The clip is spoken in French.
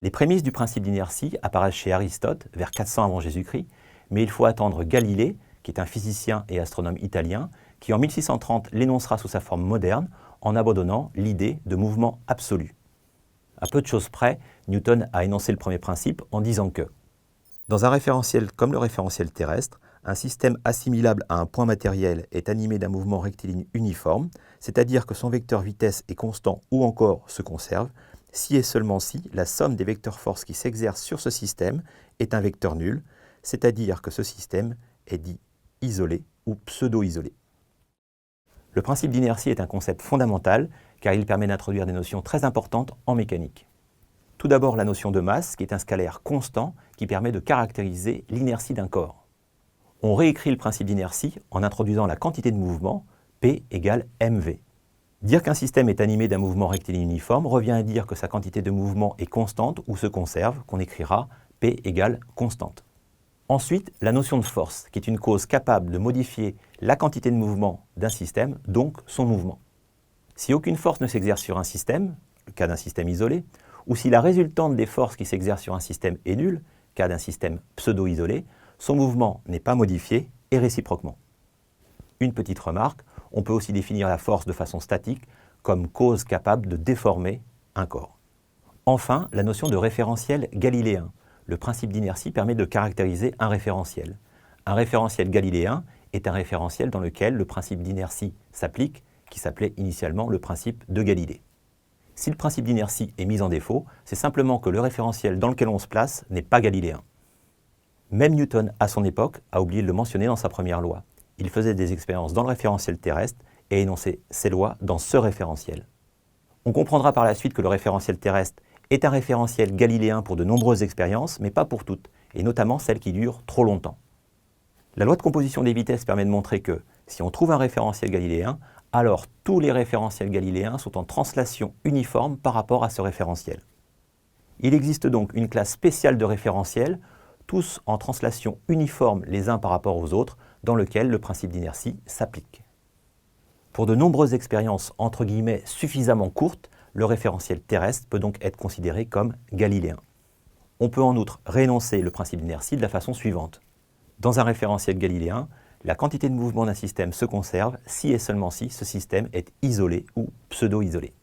Les prémices du principe d'inertie apparaissent chez Aristote vers 400 avant Jésus-Christ, mais il faut attendre Galilée, qui est un physicien et astronome italien, qui en 1630 l'énoncera sous sa forme moderne en abandonnant l'idée de mouvement absolu. À peu de choses près, Newton a énoncé le premier principe en disant que dans un référentiel comme le référentiel terrestre, un système assimilable à un point matériel est animé d'un mouvement rectiligne uniforme, c'est-à-dire que son vecteur vitesse est constant ou encore se conserve, si et seulement si la somme des vecteurs force qui s'exercent sur ce système est un vecteur nul, c'est-à-dire que ce système est dit isolé ou pseudo-isolé. Le principe d'inertie est un concept fondamental car il permet d'introduire des notions très importantes en mécanique. Tout d'abord la notion de masse qui est un scalaire constant qui permet de caractériser l'inertie d'un corps. On réécrit le principe d'inertie en introduisant la quantité de mouvement, P égale mv. Dire qu'un système est animé d'un mouvement rectiligne uniforme revient à dire que sa quantité de mouvement est constante ou se conserve, qu'on écrira P égale constante. Ensuite, la notion de force, qui est une cause capable de modifier la quantité de mouvement d'un système, donc son mouvement. Si aucune force ne s'exerce sur un système, le cas d'un système isolé, ou si la résultante des forces qui s'exercent sur un système est nulle, cas d'un système pseudo-isolé, son mouvement n'est pas modifié et réciproquement. Une petite remarque, on peut aussi définir la force de façon statique comme cause capable de déformer un corps. Enfin, la notion de référentiel galiléen. Le principe d'inertie permet de caractériser un référentiel. Un référentiel galiléen est un référentiel dans lequel le principe d'inertie s'applique, qui s'appelait initialement le principe de Galilée. Si le principe d'inertie est mis en défaut, c'est simplement que le référentiel dans lequel on se place n'est pas galiléen. Même Newton, à son époque, a oublié de le mentionner dans sa première loi. Il faisait des expériences dans le référentiel terrestre et énonçait ses lois dans ce référentiel. On comprendra par la suite que le référentiel terrestre est un référentiel galiléen pour de nombreuses expériences, mais pas pour toutes, et notamment celles qui durent trop longtemps. La loi de composition des vitesses permet de montrer que, si on trouve un référentiel galiléen, alors tous les référentiels galiléens sont en translation uniforme par rapport à ce référentiel. Il existe donc une classe spéciale de référentiels, tous en translation uniforme les uns par rapport aux autres, dans lequel le principe d'inertie s'applique. Pour de nombreuses expériences entre guillemets suffisamment courtes, le référentiel terrestre peut donc être considéré comme galiléen. On peut en outre réénoncer le principe d'inertie de la façon suivante. Dans un référentiel galiléen, la quantité de mouvement d'un système se conserve si et seulement si ce système est isolé ou pseudo-isolé.